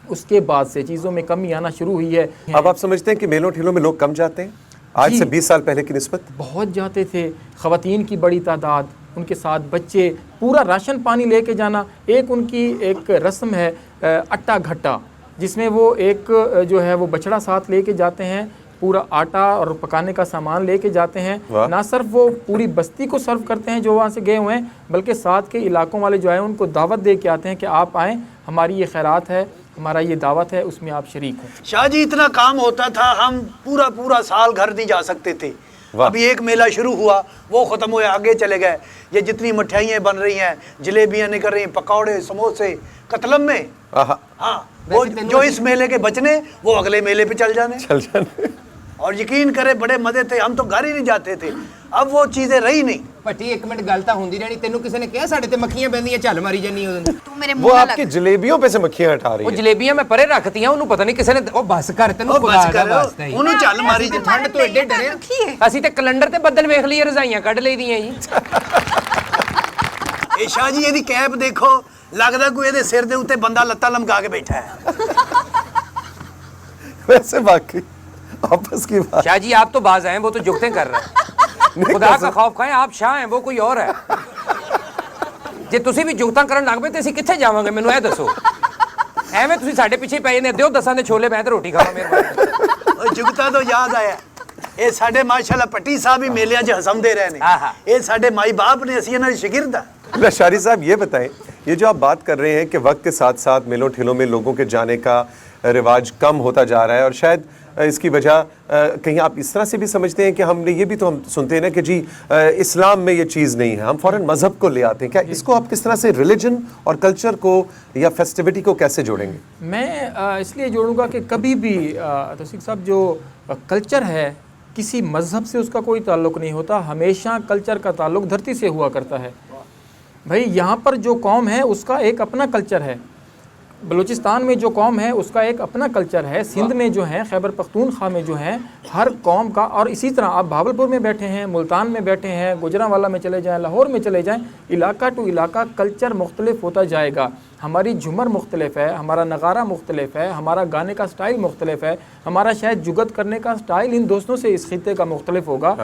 उसके बाद से चीज़ों में कमी आना शुरू हुई है. अब आप समझते हैं कि मेलों ठेलों में लोग कम जाते हैं? آج سے 20 سال پہلے کی نسبت؟ بہت جاتے تھے، خواتین کی بڑی تعداد، ان کے ساتھ بچے، پورا راشن پانی لے کے جانا. ایک ان کی ایک رسم ہے اٹا گھٹا، جس میں وہ ایک جو ہے وہ بچڑا ساتھ لے کے جاتے ہیں، پورا آٹا اور پکانے کا سامان لے کے جاتے ہیں. نہ صرف وہ پوری بستی کو سرو کرتے ہیں جو وہاں سے گئے ہوئے ہیں، بلکہ ساتھ کے علاقوں والے جو ہیں ان کو دعوت دے کے آتے ہیں کہ آپ آئیں، ہماری یہ خیرات ہے، ہمارا یہ دعوت ہے، اس میں آپ شریک ہوں. شاہ جی اتنا کام ہوتا تھا، ہم پورا سال گھر نہیں جا سکتے تھے. ابھی ایک میلہ شروع ہوا، وہ ختم ہوئے، آگے چلے گئے. یہ جتنی مٹھائیاں بن رہی ہیں، جلیبیاں نکل رہی ہیں، پکوڑے، سموسے، قتلم میں، ہاں وہ جو اس میلے کے بچنے وہ اگلے میلے پہ چل جانے. اور یقین کرے بڑے مزے تھے، ہم تو گھر ہی نہیں جاتے تھے. اب وہ چیزیں رہی نہیں. پٹی ایک منٹ گل تاں ہوندی رہنی. تینوں کسے نے کہا ساڈے تے مکھیاں بہندیاں چل ماری جانی اودوں. تو میرے وہ منہ آپ کی جلیبیوں پہ سے مکھیاں ہٹا رہی وہ ہیں. جلیبیاں میں پرے رکھتیاں، انہوں پتہ نہیں کسے نے او بس کر تینوں خدا دا واسطہ ہی. انہوں چل ماری جی. ٹھنڈ تو ایڈے ڈرے اسی تے کیلنڈر تے بدل ویکھ لئے، رضائیاں کڈ لئی دیاں جی. اے شاہ جی یہ کیپ دیکھو، لگدا کوئی دے سر دے اوتے بندہ لتاں لمکا کے بیٹھا ہے. ویسے باقی آپس کی بات. شاہ جی آپ تو باز ہیں، وہ تو جگتیں کر رہے ہیں. خدا کا خوف کھائیں، آپ شاہ ہیں، وہ کوئی اور ہے. جے تسی بھی جگتاں کرن لگ پے تے اسی کتھے جاواں گے؟ مینوں اے دسو. ایویں تسی ساڈے پیچھے پے نے دیو 10 دے چھولے، میں تے روٹی کھاواں. مہربانی. او جگتا تو یاد آیا، اے ساڈے ماشاءاللہ پٹی صاحب ہی میلیاں 'چ ہسمدے رہے نے. اے ساڈے مائی باپ نے، اسی انہاں دے شاگرد ہیں. شاری صاحب یہ بتائیں، یہ جو آپ بات کر رہے ہیں کہ وقت کے ساتھ ساتھ میلوں ٹھیلوں میں لوگوں کے جانے کا رواج کم ہوتا جا رہا ہے، اور شاید اس کی وجہ کہیں آپ اس طرح سے بھی سمجھتے ہیں کہ ہم نے یہ بھی تو ہم سنتے ہیں نا کہ جی اسلام میں یہ چیز نہیں ہے، ہم فوراً مذہب کو لے آتے ہیں. کیا اس کو آپ کس طرح سے ریلیجن اور کلچر کو یا فیسٹیوٹی کو کیسے جوڑیں گے؟ میں اس لیے جوڑوں گا کہ کبھی بھی توثیق صاحب جو کلچر ہے کسی مذہب سے اس کا کوئی تعلق نہیں ہوتا. ہمیشہ کلچر کا تعلق دھرتی سے ہوا کرتا ہے. بھائی یہاں پر جو قوم ہے اس کا ایک اپنا کلچر ہے، بلوچستان میں جو قوم ہے اس کا ایک اپنا کلچر ہے، سندھ میں جو ہیں، خیبر پختونخوا میں جو ہیں، ہر قوم کا. اور اسی طرح آپ بھاولپور میں بیٹھے ہیں، ملتان میں بیٹھے ہیں، گوجرانوالا میں چلے جائیں، لاہور میں چلے جائیں، علاقہ ٹو علاقہ کلچر مختلف ہوتا جائے گا. ہماری جھومر مختلف ہے، ہمارا نغارہ مختلف ہے، ہمارا گانے کا سٹائل مختلف ہے، ہمارا شاید جگت کرنے کا سٹائل ان دوستوں سے اس خطے کا مختلف ہوگا.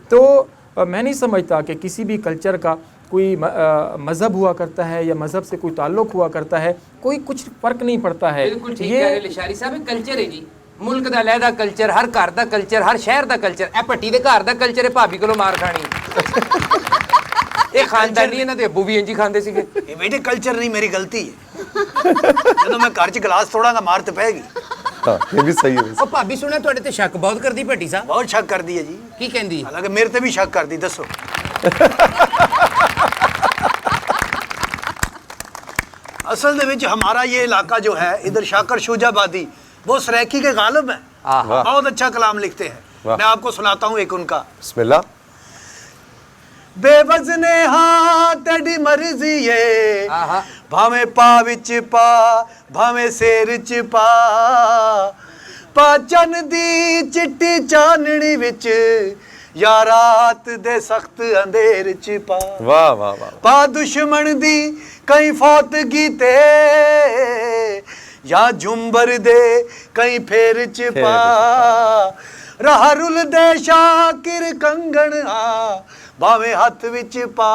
تو میں نہیں سمجھتا کہ کسی بھی کلچر کا کوئی مذہب ہوا کرتا ہے یا مذہب سے کوئی تعلق ہوا کرتا ہے، کوئی کچھ فرق نہیں پڑتا ہے. بالکل ٹھیک کہہ رہے لشاری صاحب. کلچر ہے جی، ملک دا علیحدہ کلچر، ہر گھر دا کلچر، ہر شہر دا کلچر. اے پٹی دے گھر دا کلچر ہے بھابی کولوں مار کھانی. یہ خاندانی انہاں دے ابو بھی انجی کھاندے سیگے. یہ بیٹے کلچر نہیں، میری غلطی ہے. جدوں میں گھر 'چ گلاس توڑاں گا مار تے پے گی. یہ بھی صحیح ہے. او بھابی سنیا تواڈے تے شک بہت کردی پٹی صاحب. بہت شک کر دی ہے جی. کی کہندی؟ حالانکہ میرے تے بھی شک کر دی. دسو اصل دے وچ ہمارا یہ علاقہ جو ہے ادھر شاکر شوجہ آبادی وہ سریکی کے غالب ہیں. بہت اچھا کلام لکھتے ہیں. میں آپ کو سناتا ہوں ایک ان کا. بسم اللہ. بے وزنے ہاں تیری مرضی ہے، بھاویں پا وچ پا بھاویں سیر چ پا، پا چن دی چٹی چاننی وچ یا رات دے سخت اندھیر چ پا. واہ واہ واہ. پا دشمن دی کئی فوتگی تے یا جھمبر دے کئی پھیر چ پا، راہ رل دے شاکر کنگن آ، بھاویں ہاتھ وچ پا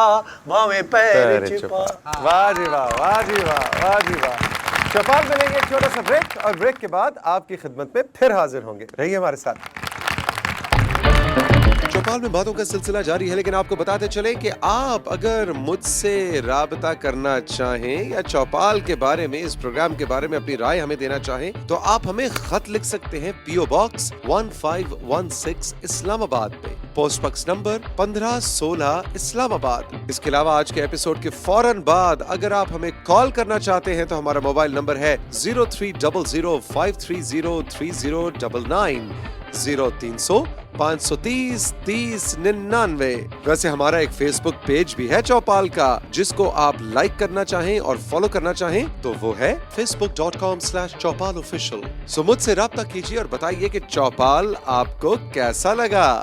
بھاویں پیر چ پا. واہ جی واہ، واہ جی واہ، واہ جی واہ. چوپال میں لیں گے ایک چھوٹا سا بریک، اور بریک کے بعد آپ کی خدمت میں پھر حاضر ہوں گے. رہیے ہمارے ساتھ. چوپال میں باتوں کا سلسلہ جاری ہے، لیکن آپ کو بتاتے چلیں کہ آپ اگر مجھ سے رابطہ کرنا چاہیں یا چوپال کے بارے میں، اس پروگرام کے بارے میں اپنی رائے ہمیں دینا چاہیں تو آپ ہمیں خط لکھ سکتے ہیں PO باکس 1516 اسلام آباد پہ، پوسٹ باکس نمبر 1516 اسلام آباد. اس کے علاوہ آج کے ایپیسوڈ کے فوراً بعد اگر آپ ہمیں کال کرنا چاہتے ہیں تو ہمارا موبائل نمبر ہے 0300530399 0300 530 3099. ویسے ہمارا ایک فیس بک پیج بھی ہے چوپال کا، جس کو آپ لائک کرنا چاہیں اور فالو کرنا چاہیں تو وہ ہے facebook.com/چوپال official. سو مجھ سے رابطہ کیجیے اور بتائیے کہ چوپال آپ کو کیسا لگا.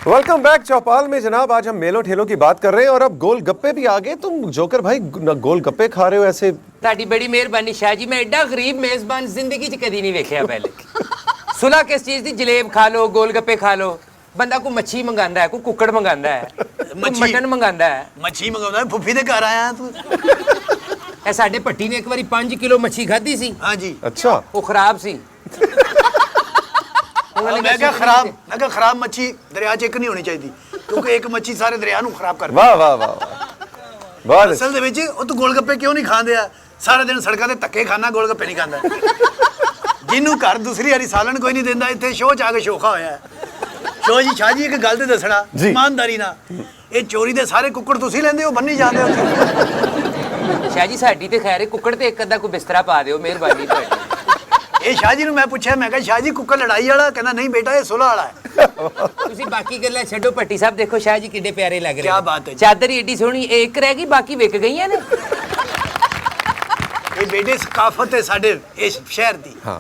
वेलकम बैक चौपाल में जनाब। आज हम मेलों ठेलों की बात कर रहे हैं और अब गोल गप्पे भी आ गए। तुम जोकर भाई गोल गप्पे खा रहे हो ऐसे? ਤੁਹਾਡੀ ਬੜੀ ਮਿਹਰਬਾਨੀ ਸ਼ਾਹ ਜੀ, ਮੈਂ ਐਡਾ ਗਰੀਬ ਮੇਜ਼ਬਾਨ ਜ਼ਿੰਦਗੀ 'ਚ ਕਦੀ ਨਹੀਂ ਵੇਖਿਆ ਪਹਿਲੇ। ਸੁਲਾ ਕਿਸ ਚੀਜ਼ ਦੀ? ਜਲੇਬ ਖਾ ਲਓ, ਗੋਲ ਗੱਪੇ ਖਾ ਲਓ। ਬੰਦਾ ਕੋਈ ਮੱਛੀ ਮੰਗਾਂਦਾ ਹੈ, ਕੋਈ ਕੁੱਕੜ ਮੰਗਾਂਦਾ ਹੈ, ਕੋਈ ਮਟਨ ਮੰਗਾਂਦਾ ਹੈ। मच्छी मंगाता है, फुफी दे घर आया तू। ਇਹ ਸਾਡੇ ਭੱਟੀ ਨੇ ਇੱਕ ਵਾਰੀ 5 ਕਿਲੋ ਮੱਛੀ ਖਾਧੀ ਸੀ, हाँ जी। अच्छा, ਉਹ ਖਰਾਬ ਸੀ। मैं क्या खराब मच्छी दरिया च एक नहीं होनी चाहिए, क्योंकि एक मच्छी सारे दरिया ਨੂੰ खराब कर वाह वाह वाह वाह, बहुत अच्छा। ਅਸਲ ਦੇ ਵਿੱਚ ਉਹ ਤੂੰ ਗੋਲ ਗੱਪੇ ਕਿਉਂ ਨਹੀਂ ਖਾਂਦੇ ਆ? ਸਾਰਾ ਦਿਨ ਸੜਕਾਂ ਤੇ ਧੱਕੇ ਖਾਣਾ, ਗੋਲ ਗੱਪੇ ਨਹੀਂ ਖਾਂਦਾ। ਜਿਹਨੂੰ ਘਰ ਦੂਸਰੀ ਵਾਰੀ ਸਾਲਣ ਕੋਈ ਨਹੀਂ ਦਿੰਦਾ, ਇੱਥੇ ਸ਼ੋਅ ਚ ਆ ਕੇ ਸ਼ੋਖਾ ਹੋਇਆ ਹੈ। ਸ਼ੋਅ ਜੀ ਸ਼ਾਹ ਜੀ ਇੱਕ ਗੱਲ ਤੇ ਦੱਸਣਾ ਜੀ। ਇਮਾਨਦਾਰੀ ਨਾਲ, ਇਹ ਚੋਰੀ ਦੇ ਸਾਰੇ ਕੁੱਕੜ ਤੁਸੀਂ ਲੈਂਦੇ ਹੋ, ਬੰਨੀ ਜਾਂਦੇ ਹੋ। ਸ਼ਾਹ ਜੀ ਸਾਡੀ ਤੇ ਖੈਰ ਹੈ, ਕੁੱਕੜ ਤੇ ਇੱਕ ਅੱਧਾ ਕੋਈ ਬਿਸਤਰਾ ਪਾ ਦਿਓ, ਮਿਹਰਬਾਨੀ ਤੁਹਾਡੀ। ਇਹ ਸ਼ਾਹ ਜੀ ਨੂੰ ਮੈਂ ਪੁੱਛਿਆ, ਮੈਂ ਕਿਹਾ ਸ਼ਾਹ ਜੀ ਕੁੱਕੜ ਲੜਾਈ ਵਾਲਾ? ਕਹਿੰਦਾ ਨਹੀਂ ਬੇਟਾ, ਇਹ ਸੁਲਹ ਵਾਲਾ ਹੈ। ਤੁਸੀਂ ਬਾਕੀ ਗੱਲਾਂ ਛੱਡੋ, ਭੱਟੀ ਸਾਹਿਬ ਦੇਖੋ ਸ਼ਾਹ ਜੀ ਕਿੱਡੇ ਪਿਆਰੇ ਲੱਗ ਰਹੇ ਕਿਆ ਨੇ। ਬਾਤ ਹੈ ਜੀ। ਚਾਦਰ ਹੀ ਏਡੀ ਸੋਹਣੀ, ਇਹ ਇੱਕ ਰਹਿ ਗਈ, ਬਾਕੀ ਵਿਕ ਗਈਆਂ ਨੇ। ਇਹ ਬੇਟੇ ਸਕਾਫਤ ਹੈ ਸਾਡੇ ਇਸ ਸ਼ਹਿਰ ਦੀ। हाँ,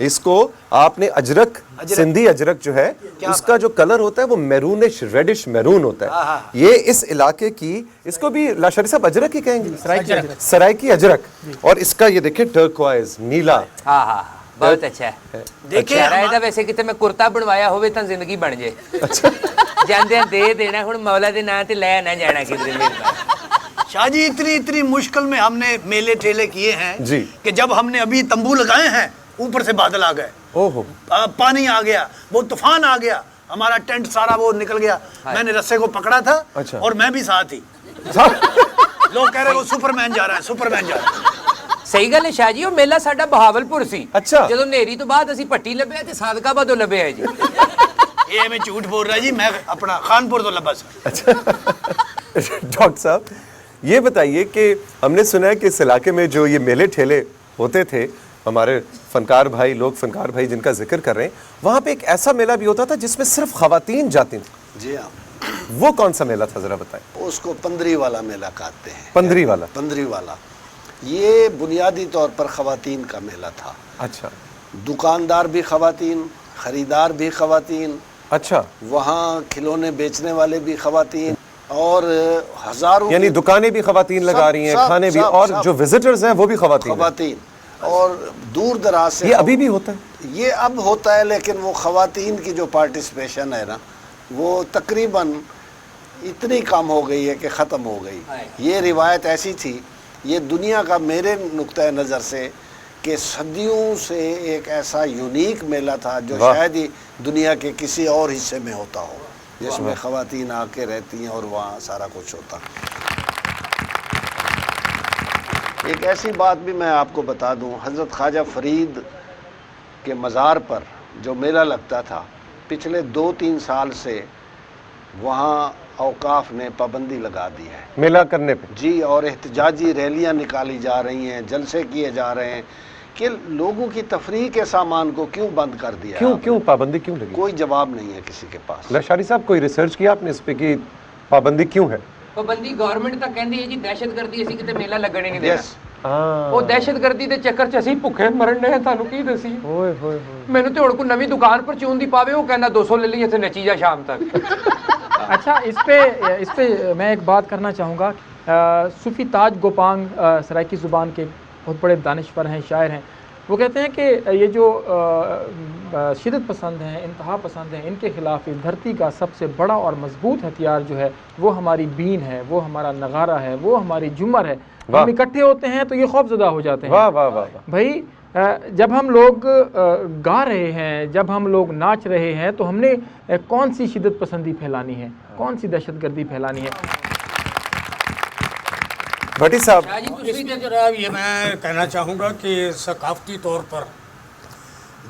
इसको आपने अजरक, सिंधी अजरक जो है उसका जो कलर होता है वो मैरूनिश रेडिश मैरून होता है। ये इस इलाके की, इसको भी लाशरी साहब अजरक ही कहेंगे, सराइकी अजरक। और इसका ये देखिए टर्कोइज नीला। हाँ हाँ बहुत अच्छा है। ਦੇਖੇ ਇਹਦਾ ਵੈਸੇ ਕਿਤੇ ਮੈਂ ਕੁਰਤਾ ਬਣਵਾਇਆ ਹੋਵੇ ਤਾਂ ਜ਼ਿੰਦਗੀ ਬਣ ਜੇ। ਜਾਂਦਿਆਂ ਦੇ ਦੇਣਾ, ਹੁਣ ਮੌਲਾ ਦੇ ਨਾਂ ਤੇ ਲੈ ਨਾ ਜਾਣਾ ਕਿਧਰੇ। ਮਿਹਰਬਾਨੀ शाह जी, इतनी मुश्किल में हमने मेले ठेले किए हैं जी। कि जब हमने अभी तंबू लगाए हैं, ऊपर से बादल आ गए, ओहो, पानी आ गया, वो तूफान आ गया, हमारा टेंट सारा वो निकल गया। मैंने रस्से को पकड़ा था अच्छा। और मैं भी साथ ही। लोग कह रहे वो सुपरमैन जा रहा है, सुपरमैन जा रहा है। ਸਹੀ ਗੱਲ ਹੈ ਸ਼ਾਹ ਜੀ, ਉਹ ਮੇਲਾ ਸਾਡਾ ਬਹਾਵਲਪੁਰ ਸੀ। ਅੱਛਾ। ਜਦੋਂ ਨੇਰੀ ਤੋਂ ਬਾਅਦ ਅਸੀਂ ਭੱਟੀ ਲੱਭਿਆ ਤੇ ਸਾਦਕਾਬਾਦੋਂ ਲੱਭਿਆ ਜੀ। ये मैं झूठ बोल रहा जी, मैं अपना खानपुर तो लबा सा। अच्छा। डॉक्टर साहब ये बताइए कि हमने सुना है कि इस इलाके में जो ये मेले ठेले होते थे, हमारे फनकार भाई, लोग फनकार भाई जिनका जिक्र कर रहे हैं, वहाँ पे एक ऐसा मेला भी होता था जिसमें सिर्फ खवातीन जाती थी। जी हाँ, वो कौन सा मेला था, जरा बताएं। उसको पंदरी वाला मेला कहते हैं। पंदरी वाला? पंदरी वाला ये बुनियादी तौर पर ख़वातीन का मेला था। अच्छा दुकानदार भी ख़वातीन, ख़रीदार भी ख़वातीन, अच्छा, वहाँ खिलौने बेचने वाले भी ख़वातीन, और हज़ारों यानी दुकानें भी खवातीन लगा रही हैं, खाने भी, और जो विजिटर्स हैं वो भी खवातीन हैं। ख़वातीन। और दूर दराज से ये अभी भी होता है? ये अब होता है, लेकिन वो ख़वातीन की जो पार्टिसिपेशन है ना, वो तकरीबन इतनी कम हो गई है कि ख़त्म हो गई। ये रिवायत ऐसी थी, ये दुनिया का मेरे नुक्ता नज़र से कि सदियों से एक ऐसा यूनिक मेला था जो शायद ही दुनिया के किसी और हिस्से में होता हो, जिसमें ख़वातीन आके रहती हैं और वहाँ सारा कुछ होता। एक ऐसी बात भी मैं आपको बता दूं, हज़रत ख्वाजा फरीद के मज़ार पर जो मेला लगता था, पिछले 2-3 साल से वहाँ औकाफ ने पाबंदी लगा दी है मेला करने पे। जी, और एहतजाजी रैलियाँ निकाली जा रही हैं, जलसे किए जा रहे हैं कि लोगों की तफरीह के सामान को क्यों बंद कर दिया। क्यों पाबंदी क्यों लगी? कोई जवाब नहीं है किसी के पास। लशारी साहब कोई रिसर्च किया आपने इस पे कि पाबंदी क्यों है? ਪਾਬੰਦੀ ਗਵਰਨਮੈਂਟ ਤਾਂ ਕਹਿੰਦੀ ਹੈ ਜੀ ਦਹਿਸ਼ਤਗਰਦੀ, ਅਸੀਂ ਕਿਤੇ ਮੇਲਾ ਲੱਗਣ ਹੀ ਨਹੀਂ ਦੇਣਾ। यस, ਉਹ ਦਹਿਸ਼ਤਗਰਦੀ ਦੇ ਚੱਕਰ 'ਚ ਅਸੀਂ ਭੁੱਖੇ ਮਰਨ ਨੇ, ਤੁਹਾਨੂੰ ਕੀ ਦਸੀ। ओए होए ਮੈਨੂੰ ਤੇ ਹੁਣ ਕੋਈ ਨਵੀਂ ਦੁਕਾਨ ਪਰ ਚੂਨ ਦੀ ਪਾਵੇ, ਉਹ ਕਹਿੰਦਾ 200 ਲੈ ਲਈ, ਇੱਥੇ ਨੱਚੀ ਜਾ ਸ਼ਾਮ ਤੱਕ। अच्छा, इस पे मैं एक बात करना चाहूँगा। सूफी ताज गोपांग सराइकी ज़ुबान के बहुत बड़े दानिश्वर हैं, शायर हैं। वो कहते हैं कि ये जो शिदत पसंद हैं, इंतहा पसंद हैं, इनके ख़िलाफ़ इस धरती का सबसे बड़ा और मजबूत हथियार जो है वो हमारी बीन है, वो हमारा नगारा है, वो हमारी झूमर है। हम इकट्ठे होते हैं तो ये खौफज़दा हो जाते हैं। वाह वाह वाह। भाई जब हम लोग गा रहे हैं, जब हम लोग नाच रहे हैं, तो हमने कौन सी शिदत पसंदी फैलानी है, कौन सी दहशतगर्दी फैलानी है। भट्टी साहब, इसमें जनाब ये मैं कहना चाहूँगा कि सकाफती तौर पर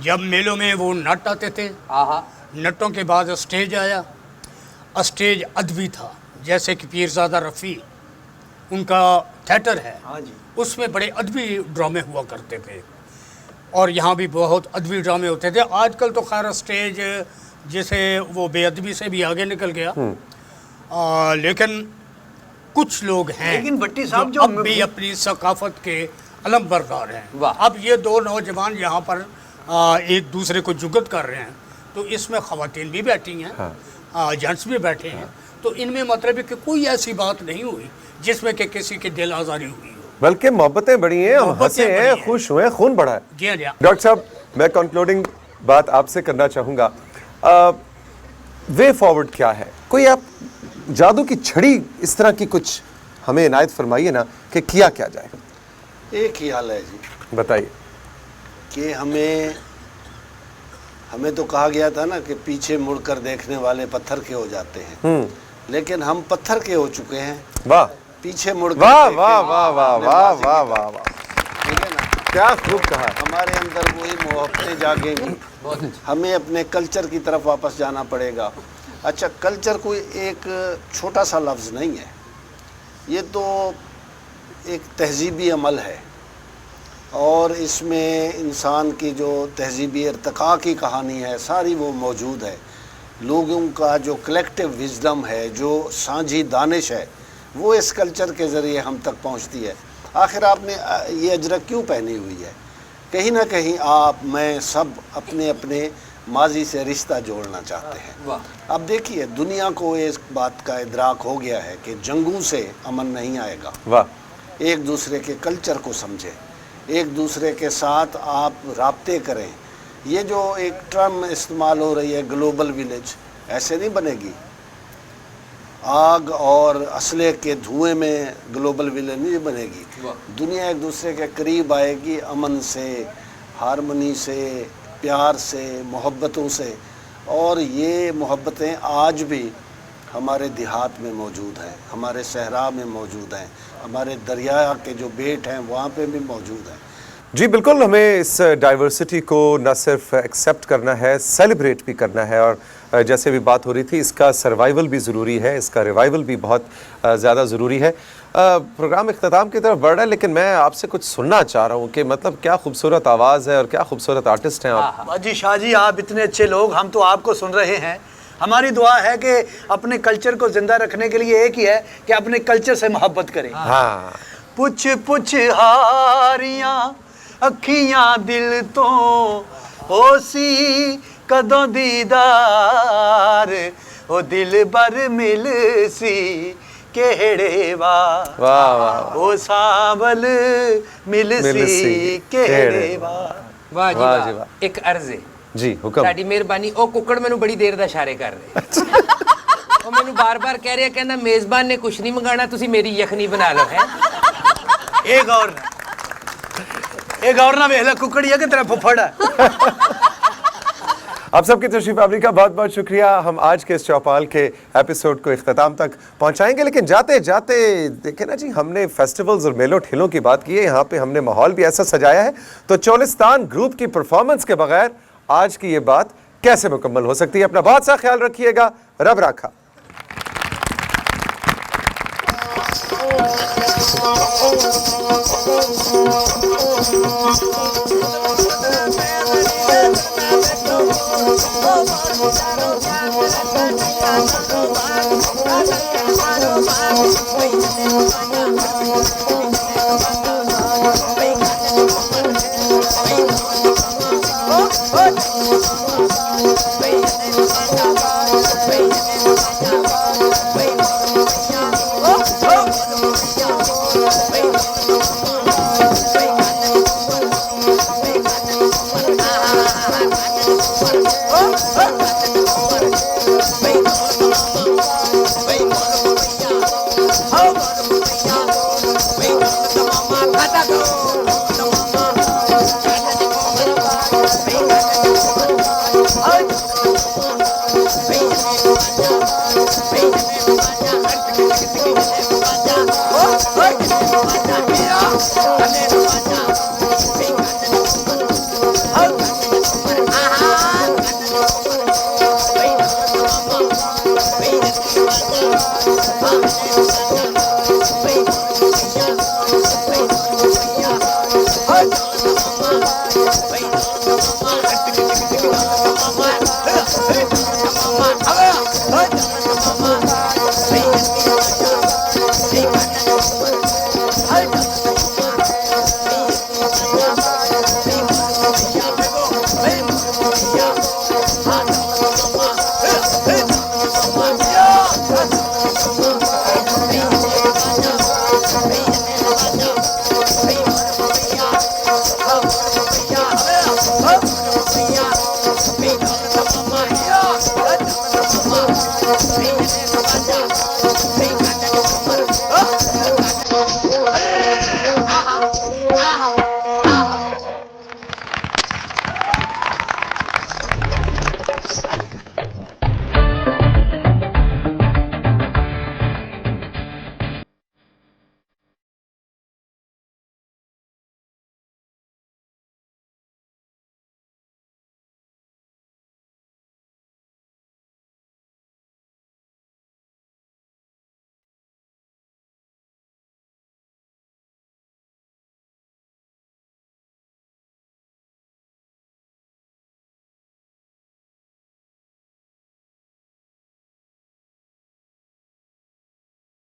जब मेलों में वो नट आते थे, नटों के बाद स्टेज आया, स्टेज अदबी था, जैसे कि पीरज़ादा रफ़ी उनका थिएटर है, उसमें बड़े अदबी ड्रामे हुआ करते थे, और यहाँ भी बहुत अदबी ड्रामे होते थे। आजकल तो खैर स्टेज जैसे वो बेअदबी से भी आगे निकल गया, लेकिन कुछ लोग हैं लेकिन भट्टी साहब जो अब भी अपनी सकाफत के अलम बरदार हैं। अब ये दो नौजवान यहाँ पर एक दूसरे को जुगत कर रहे हैं, तो इसमें ख़वातीन भी बैठी हैं, जेंट्स भी बैठे हैं, तो इनमें मतलब है कि कोई ऐसी बात नहीं हुई जिसमें कि किसी की दिल आज़ारी हुई हो। बल्कि मोहब्बतें बढ़ी हैं, हम मोहब्बतें हंसे बढ़ी हैं, हैं। खुश हुए, खून बढ़ा है। जी हाँ जी हाँ। डॉक्टर साहब, मैं कंक्लूडिंग बात आपसे करना चाहूँगा, वे फॉरवर्ड क्या है? कोई आप जादू की छड़ी इस तरह की कुछ हमें इनायत फरमाइए ना कि किया क्या जाए। एक ही हाल है जी, बताइए। कि हमें तो कहा गया था ना कि पीछे मुड़कर देखने वाले पत्थर के हो जाते हैं, लेकिन हम पत्थर के हो चुके हैं। वाह पीछे मुड़कर वाह देखें वाह वाह वाह अपने वाह माजी की वाह तरफ। वाह वाह, ठीक है ना, क्या खूब कहा। हमारे अंदर वही मोहब्बतें जागेंगी, हमें अपने कल्चर की तरफ वापस जाना पड़ेगा। अच्छा, कल्चर कोई एक छोटा सा लफ्ज़ नहीं है, ये तो एक तहजीबी अमल है, और इसमें इंसान की जो तहजीबी इर्तिका की कहानी है सारी वो मौजूद है। लोगों का जो कलेक्टिव विजडम है, जो सांझी दानिश है, वो इस कल्चर के ज़रिए हम तक पहुंचती है। आखिर आपने ये अजरक क्यों पहनी हुई है? कहीं ना कहीं आप, मैं, सब अपने अपने माजी से रिश्ता जोड़ना चाहते हैं। अब देखिए, दुनिया को इस बात का इदराक हो गया है कि जंगों से अमन नहीं आएगा। वाह। एक दूसरे के कल्चर को समझें, एक दूसरे के साथ आप राब्ते करें। ये जो एक टर्म इस्तेमाल हो रही है ग्लोबल विलेज, ऐसे नहीं बनेगी। आग और असले के धुएं में ग्लोबल विलेज नहीं बनेगी। दुनिया एक दूसरे के करीब आएगी अमन से, हारमनी से, प्यार से, मोहब्बतों से। और ये मोहब्बतें आज भी हमारे देहात में मौजूद हैं, हमारे सहरा में मौजूद हैं, हमारे दरिया के जो बेट हैं वहाँ पे भी मौजूद हैं। जी बिल्कुल, हमें इस डाइवर्सिटी को न सिर्फ एक्सेप्ट करना है, सेलिब्रेट भी करना है। और जैसे भी बात हो रही थी, इसका सर्वाइवल भी ज़रूरी है, इसका रिवाइवल भी बहुत ज़्यादा ज़रूरी है। प्रोग्राम इख्तिताम की तरफ बढ़ रहा है, लेकिन मैं आपसे कुछ सुनना चाह रहा हूँ कि मतलब क्या खूबसूरत आवाज़ है और क्या खूबसूरत आर्टिस्ट हैं आप। बाजी शाह जी, आप इतने अच्छे लोग, हम तो आपको सुन रहे हैं। हमारी दुआ है कि अपने कल्चर को ज़िंदा रखने के लिए एक ही है कि अपने कल्चर से मोहब्बत करें। हाँ, पुछ पुछ हारियां अखियां दिल तो होसी कदों दीदार, ओ दिल बर मिल सी केड़े वाह वाह वाह, ओ सांवल मिल सी केड़े वाह। वाह जी वाह जी वाह। वाह। एक अर्ज है जी हुक्म। ਸਾਡੀ ਮਿਹਰਬਾਨੀ। ਉਹ ਕੁੱਕੜ ਮੈਨੂੰ ਬੜੀ ਦੇਰ ਦਾ ਇਸ਼ਾਰੇ ਕਰ ਰਹੇ, ਉਹ ਮੈਨੂੰ ਬਾਰ-ਬਾਰ ਕਹਿ ਰਿਹਾ, ਕਹਿੰਦਾ ਮੇਜ਼ਬਾਨ ਨੇ ਕੁਝ ਨਹੀਂ ਮੰਗਾਣਾ, ਤੁਸੀਂ ਮੇਰੀ ਯਖਨੀ ਬਣਾ ਲਓ। ਹੈ एक और ना वेला कुकड़िया के तेरा फुफड़ है। आप सबकी तशरीफ आवरी का बहुत बहुत शुक्रिया। हम आज के इस चौपाल के एपिसोड को इख्तिताम तक पहुंचाएंगे, लेकिन जाते जाते देखें ना जी, हमने फेस्टिवल्स और मेलों ठेलों की बात की है, यहाँ पे हमने माहौल भी ऐसा सजाया है, तो चोलिस्तान ग्रुप की परफॉर्मेंस के बगैर आज की ये बात कैसे मुकम्मल हो सकती है। अपना बहुत सा ख्याल रखिएगा। रब राखा।